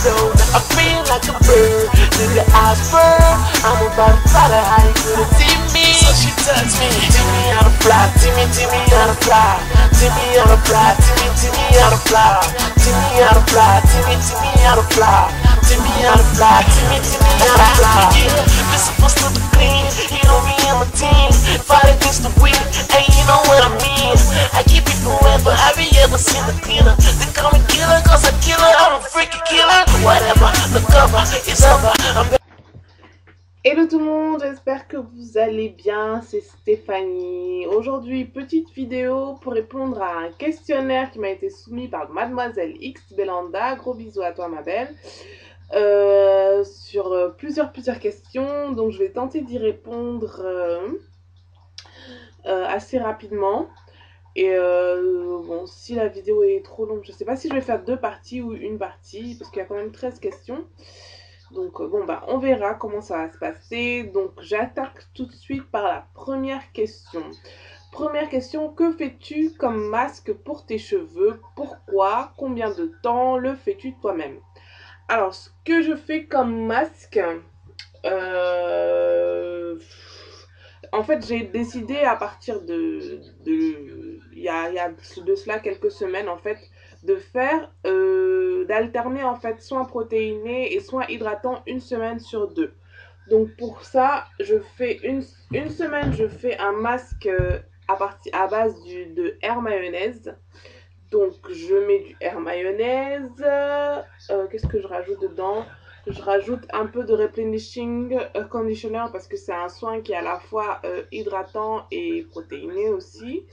flow. I feel like a bird, nigga I burn. I'm about to fly the high, you couldn't see me. So she touched me, teach me how to fly, teach me how to fly, teach me how to fly, teach me how to fly, teach me how to fly, teach me how to fly, teach me how to fly, teach me how to fly. Yeah, this supposed to be clean, you know me and my team, fight against the wind, and you know what I mean. I keep it forever, have you ever seen the killer? They call me killer cause I kill her, I'm a freaking killer. Whatever, the cover is over. Hello tout le monde, j'espère que vous allez bien, c'est Stéphanie. Aujourd'hui, petite vidéo pour répondre à un questionnaire qui m'a été soumis par Mademoiselle X Belanda. Gros bisous à toi ma belle. Sur plusieurs questions, donc je vais tenter d'y répondre assez rapidement. Et bon, si la vidéo est trop longue, je sais pas si je vais faire 2 parties ou une partie, parce qu'il y a quand même 13 questions. Donc bon bah on verra comment ça va se passer. Donc j'attaque tout de suite par la première question. Première question, que fais-tu comme masque pour tes cheveux? Pourquoi? Combien de temps le fais-tu toi-même? Alors ce que je fais comme masque, en fait j'ai décidé à partir il y a de cela quelques semaines en fait, de faire d'alterner en fait soins protéinés et soins hydratants une semaine sur 2. Donc pour ça, je fais une semaine, je fais un masque à base de air mayonnaise. Donc je mets du air mayonnaise. Qu'est-ce que je rajoute dedans? Je rajoute un peu de replenishing conditioner parce que c'est un soin qui est à la fois hydratant et protéiné aussi.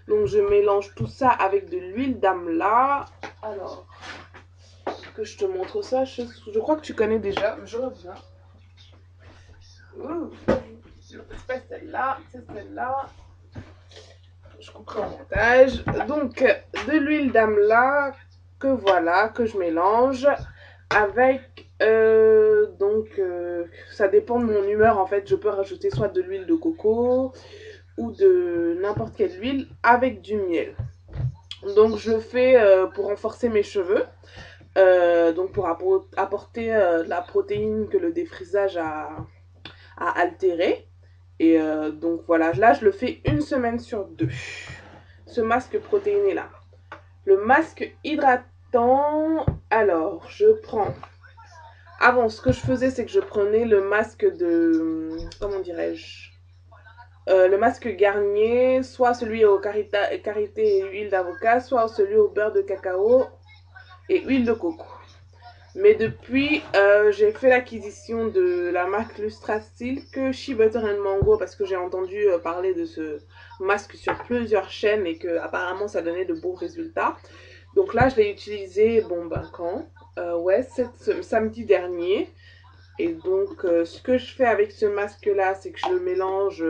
Donc je mélange tout ça avec de l'huile d'amla. Alors, que je te montre ça, je crois que tu connais déjà, mais je reviens. C'est pas celle-là, c'est celle-là. Je couperai au montage. Donc de l'huile d'amla que voilà, que je mélange avec ça dépend de mon humeur en fait. Je peux rajouter soit de l'huile de coco ou de n'importe quelle huile avec du miel. Donc je fais pour renforcer mes cheveux, donc pour apporter la protéine que le défrisage a altéré. Et donc voilà, là je le fais une semaine sur 2, ce masque protéiné là. Le masque hydratant, alors je prends, avant ce que je faisais c'est que je prenais le masque de, comment dirais-je, le masque Garnier, soit celui au karité et huile d'avocat, soit celui au beurre de cacao et huile de coco. Mais depuis, j'ai fait l'acquisition de la marque Lustra Silk Shea Butter and Mango parce que j'ai entendu parler de ce masque sur plusieurs chaînes et que apparemment ça donnait de beaux résultats. Donc là, je l'ai utilisé, bon ben quand ouais, samedi dernier. Et donc, ce que je fais avec ce masque-là, c'est que je le mélange.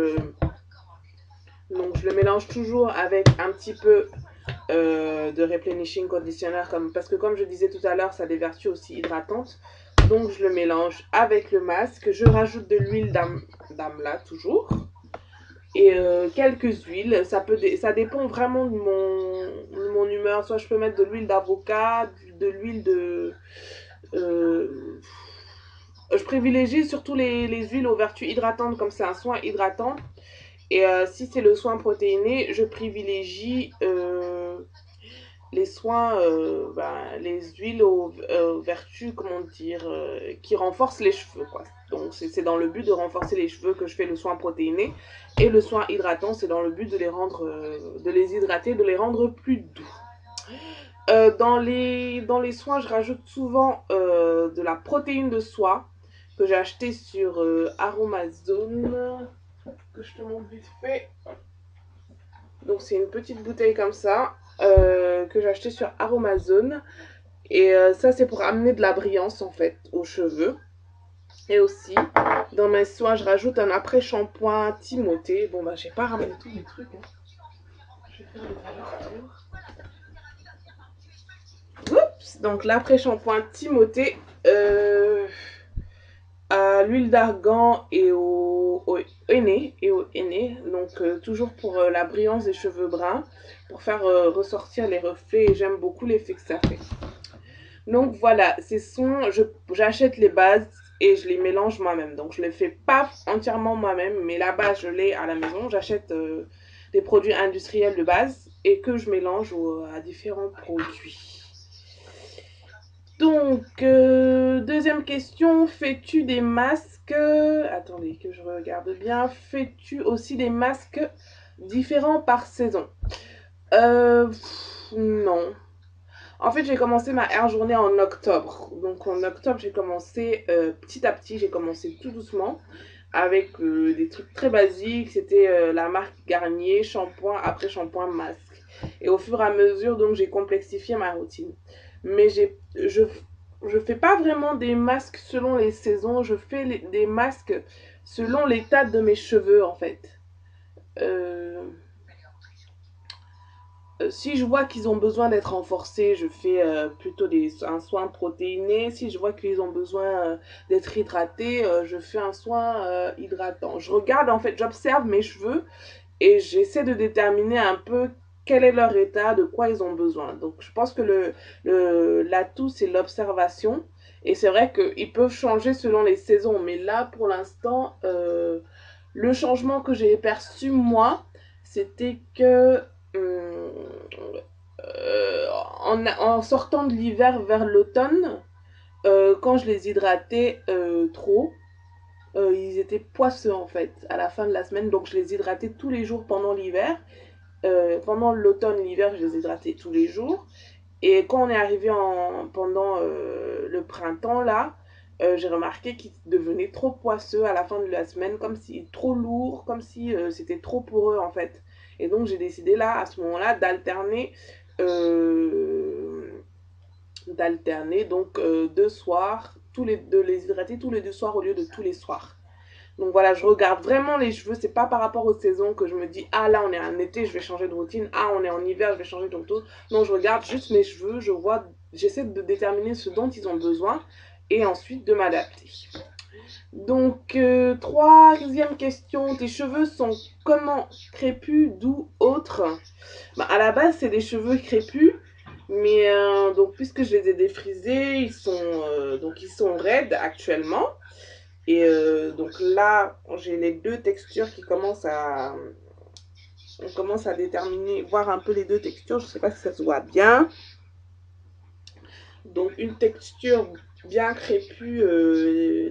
Donc, je le mélange toujours avec un petit peu de replenishing conditioner, parce que comme je disais tout à l'heure, ça a des vertus aussi hydratantes. Donc, je le mélange avec le masque. Je rajoute de l'huile d'amla toujours. Et quelques huiles. Ça dépend vraiment de mon humeur. Soit je peux mettre de l'huile d'avocat, de l'huile de... je privilégie surtout les huiles aux vertus hydratantes, comme c'est un soin hydratant. Et si c'est le soin protéiné, je privilégie les soins, les huiles aux vertus, comment dire, qui renforcent les cheveux, quoi. Donc c'est dans le but de renforcer les cheveux que je fais le soin protéiné. Et le soin hydratant, c'est dans le but de les hydrater, de les rendre plus doux. Dans les soins, je rajoute souvent de la protéine de soie que j'ai acheté sur Aromazone, que je te montre vite fait. Donc c'est une petite bouteille comme ça que j'ai acheté sur Aromazone. Et ça c'est pour amener de la brillance en fait aux cheveux. Et aussi dans mes soins je rajoute un après-shampoing Timothée. Bon bah j'ai pas ramené tous les trucs hein. Je vais faire les allers-retours. Oups. Donc l'après-shampoing Timothée à l'huile d'argan et au henné, donc toujours pour la brillance des cheveux bruns, pour faire ressortir les reflets, et j'aime beaucoup l'effet que ça fait. Donc voilà, ces soins, j'achète les bases et je les mélange moi-même. Donc je ne les fais pas entièrement moi-même, mais la base, je l'ai à la maison. J'achète des produits industriels de base et que je mélange à différents produits. Donc, deuxième question, fais-tu des masques? Attendez que je regarde bien. Fais-tu aussi des masques différents par saison? Non. En fait, j'ai commencé ma air journée en octobre. Donc en octobre, j'ai commencé petit à petit, j'ai commencé tout doucement avec des trucs très basiques. C'était la marque Garnier, shampoing, après shampoing, masque. Et au fur et à mesure, donc j'ai complexifié ma routine. Mais je fais pas vraiment des masques selon les saisons. Je fais des masques selon l'état de mes cheveux en fait. Euh, si je vois qu'ils ont besoin d'être renforcés, je fais plutôt un soin protéiné. Si je vois qu'ils ont besoin d'être hydratés, je fais un soin hydratant. Je regarde, en fait, j'observe mes cheveux et j'essaie de déterminer un peu quel est leur état, de quoi ils ont besoin. Donc, je pense que l'atout, c'est l'observation. Et c'est vrai qu'ils peuvent changer selon les saisons. Mais là, pour l'instant, le changement que j'ai perçu, moi, c'était que euh, en sortant de l'hiver vers l'automne, quand je les hydratais trop, ils étaient poisseux en fait à la fin de la semaine. Donc je les hydratais tous les jours pendant l'hiver. Pendant l'automne, l'hiver, je les hydratais tous les jours. Et quand on est arrivé pendant le printemps, là, j'ai remarqué qu'ils devenaient trop poisseux à la fin de la semaine, comme si trop lourd, comme si c'était trop pour eux en fait. Et donc j'ai décidé là, à ce moment-là, euh, d'alterner donc deux soirs, de les hydrater tous les 2 soirs au lieu de tous les soirs. Donc voilà, je regarde vraiment les cheveux. C'est pas par rapport aux saisons que je me dis, ah là on est en été, je vais changer de routine. Ah on est en hiver, je vais changer de routine. Non, je regarde juste mes cheveux, je vois, j'essaie de déterminer ce dont ils ont besoin et ensuite de m'adapter. Donc, troisième question, tes cheveux sont comment? Crépus, doux, autres? Bah, à la base, c'est des cheveux crépus, mais donc puisque je les ai défrisés, ils sont raides actuellement. Et donc là, j'ai les deux textures qui commencent à... On commence à déterminer, voir un peu les deux textures. Je ne sais pas si ça se voit bien. Donc une texture bien crépue,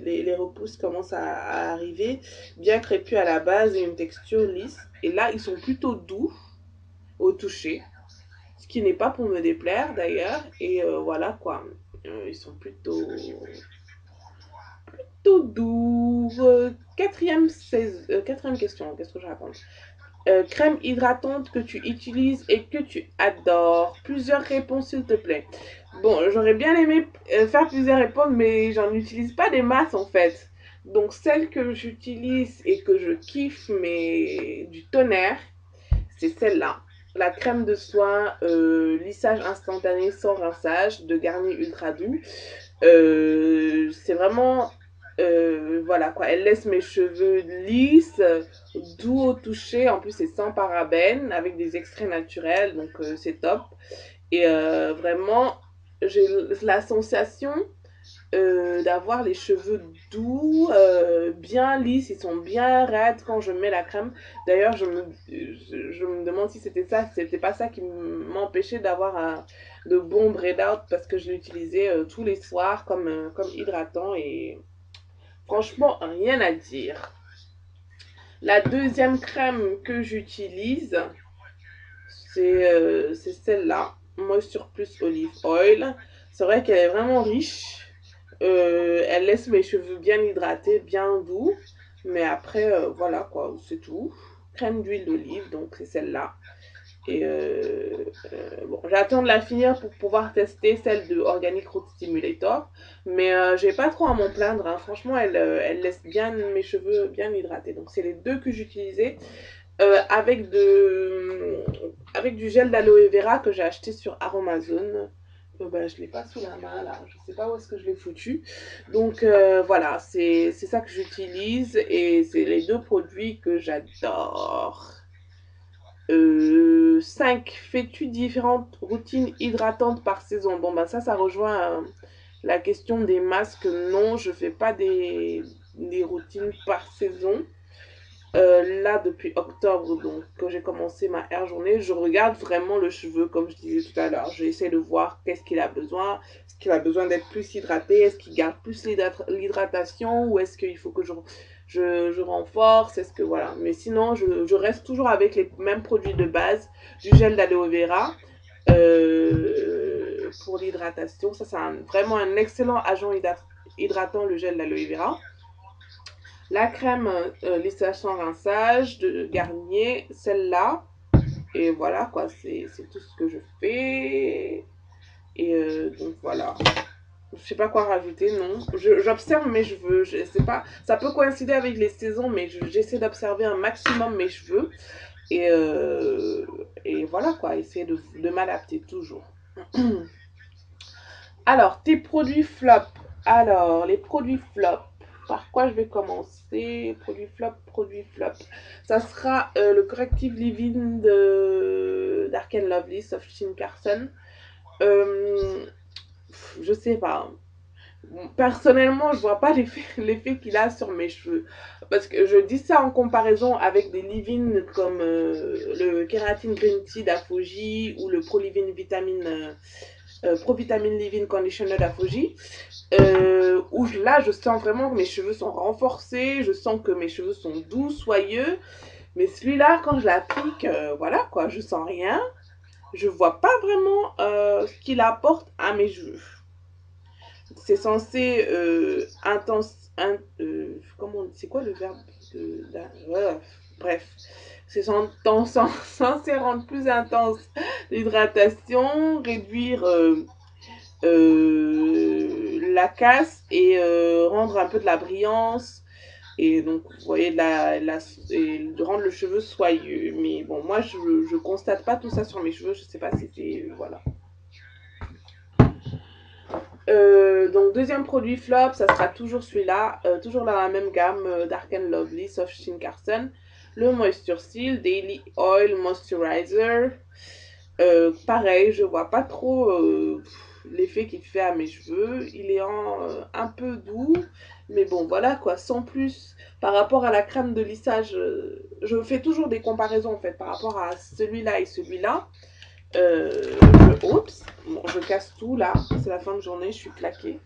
les repousses commencent à arriver, bien crépue à la base et une texture lisse. Et là, ils sont plutôt doux au toucher, ce qui n'est pas pour me déplaire d'ailleurs. Et voilà quoi, ils sont plutôt doux. Quatrième question, qu'est-ce que je raconte? Crème hydratante que tu utilises et que tu adores. Plusieurs réponses, s'il te plaît. Bon, j'aurais bien aimé faire plusieurs réponses, mais j'en utilise pas des masses en fait. Donc, celle que j'utilise et que je kiffe, mais du tonnerre, c'est celle-là. La crème de soin lissage instantané sans rinçage de Garnier Ultra Doux. C'est vraiment voilà quoi, elle laisse mes cheveux lisses, doux au toucher, en plus c'est sans parabènes, avec des extraits naturels, donc c'est top. Et vraiment, j'ai la sensation d'avoir les cheveux doux, bien lisses, ils sont bien raides quand je mets la crème. D'ailleurs, je me demande si c'était pas ça qui m'empêchait d'avoir de bons braid out parce que je l'utilisais tous les soirs comme hydratant et franchement, rien à dire. La deuxième crème que j'utilise, c'est celle-là, Moisture Plus Olive Oil. C'est vrai qu'elle est vraiment riche. Elle laisse mes cheveux bien hydratés, bien doux. Mais après, voilà quoi, c'est tout. Crème d'huile d'olive, donc c'est celle-là. Et bon, j'attends de la finir pour pouvoir tester celle de Organic Root Stimulator. Mais j'ai pas trop à m'en plaindre. Hein. Franchement, elle laisse bien mes cheveux bien hydratés. Donc, c'est les deux que j'utilisais. Avec du gel d'aloe vera que j'ai acheté sur Aromazone. Ben, je l'ai pas sous la main là. Je sais pas où est-ce que je l'ai foutu. Donc, voilà, c'est ça que j'utilise. Et c'est les deux produits que j'adore. 5. Fais-tu différentes routines hydratantes par saison? Bon, bah ça rejoint la question des masques. Non, je fais pas des routines par saison. Là, depuis octobre, donc, quand j'ai commencé ma Air journée, je regarde vraiment le cheveu, comme je disais tout à l'heure. J'essaie de voir qu'est-ce qu'il a besoin. Est-ce qu'il a besoin d'être plus hydraté? Est-ce qu'il garde plus l'hydratation? Ou est-ce qu'il faut que je renforce? Est-ce que, voilà. Mais sinon, je reste toujours avec les mêmes produits de base. Du gel d'aloe vera pour l'hydratation. Ça, c'est vraiment un excellent agent hydratant, le gel d'aloe vera. La crème lissage sans rinçage de Garnier, celle-là. Et voilà quoi, c'est tout ce que je fais. Et donc voilà. Je sais pas quoi rajouter, non. J'observe mes cheveux, je sais pas. Ça peut coïncider avec les saisons, mais j'essaie d'observer un maximum mes cheveux. Et voilà quoi, essayer de m'adapter toujours. Alors, tes produits flop. Alors, les produits flop. Par quoi je vais commencer? Produit flop. Ça sera le corrective leave-in de Dark & Lovely, Soft Skin Carson. Je sais pas. Personnellement, je vois pas l'effet qu'il a sur mes cheveux. Parce que je dis ça en comparaison avec des leave-in comme le Keratin Green Tea d'Afoji ou le Pro Leave-in Pro Vitamine Leave-in Conditioner d'Afoji. Où là, je sens vraiment que mes cheveux sont renforcés. Je sens que mes cheveux sont doux, soyeux. Mais celui-là, quand je l'applique, voilà quoi, je sens rien. Je vois pas vraiment ce qu'il apporte à mes cheveux. C'est censé c'est quoi le verbe bref, c'est censé rendre plus intense l'hydratation, réduire la casse et rendre un peu de la brillance. Et donc, vous voyez, et de rendre le cheveu soyeux. Mais bon, moi, je constate pas tout ça sur mes cheveux. Je sais pas si c'est... voilà. Donc, deuxième produit flop, ça sera toujours celui-là. Toujours dans la même gamme, Dark & Lovely, Soft Skin Carson. Le Moisture Seal, Daily Oil Moisturizer. Pareil, je vois pas trop l'effet qu'il fait à mes cheveux. Il est un peu doux. Mais bon, voilà quoi, sans plus. Par rapport à la crème de lissage, je fais toujours des comparaisons en fait par rapport à celui-là et celui-là. Oups, bon, je casse tout là, c'est la fin de journée, je suis claquée.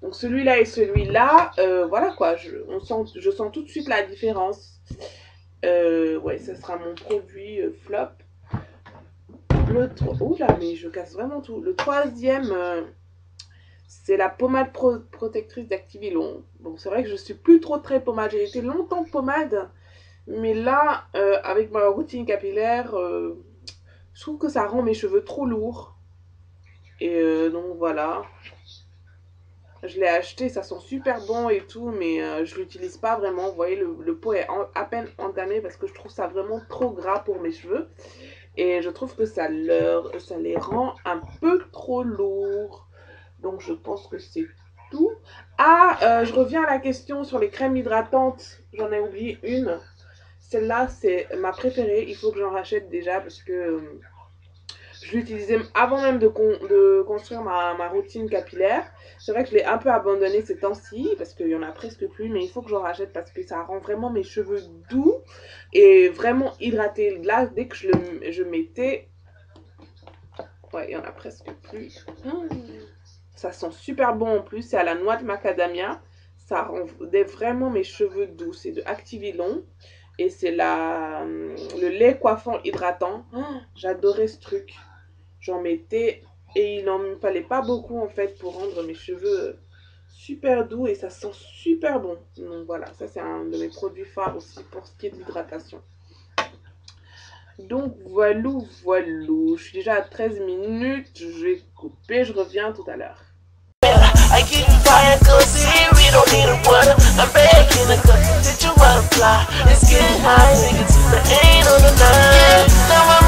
Donc celui-là et celui-là, voilà quoi, je sens tout de suite la différence. Ouais, ça sera mon produit flop. Oula, mais je casse vraiment tout. Le troisième... c'est la pommade protectrice d'Activilon. Bon, c'est vrai que je suis plus trop très pommade. J'ai été longtemps pommade. Mais là, avec ma routine capillaire, je trouve que ça rend mes cheveux trop lourds. Et donc voilà. Je l'ai acheté, ça sent super bon et tout. Mais je l'utilise pas vraiment. Vous voyez, le pot est à peine entamé parce que je trouve ça vraiment trop gras pour mes cheveux. Et je trouve que ça les rend un peu trop lourds. Donc, je pense que c'est tout. Ah, je reviens à la question sur les crèmes hydratantes. J'en ai oublié une. Celle-là, c'est ma préférée. Il faut que j'en rachète déjà parce que je l'utilisais avant même de construire ma routine capillaire. C'est vrai que je l'ai un peu abandonnée ces temps-ci parce qu'il y en a presque plus. Mais il faut que j'en rachète parce que ça rend vraiment mes cheveux doux et vraiment hydratés. Là, dès que je mettais... Ouais, il y en a presque plus. Ça sent super bon en plus, c'est à la noix de macadamia. Ça rend vraiment mes cheveux doux. C'est de Activilon. Et c'est le lait coiffant hydratant. J'adorais ce truc. J'en mettais et il n'en me fallait pas beaucoup en fait pour rendre mes cheveux super doux. Et ça sent super bon. Donc voilà, ça c'est un de mes produits phares aussi pour ce qui est de l'hydratation. Donc voilà. Je suis déjà à 13 minutes. Je vais couper, je reviens tout à l'heure. I keep fire cause we don't need a water. I'm back in the cup, did you wanna fly? It's getting high, niggas, the ain't on the line. Now I'm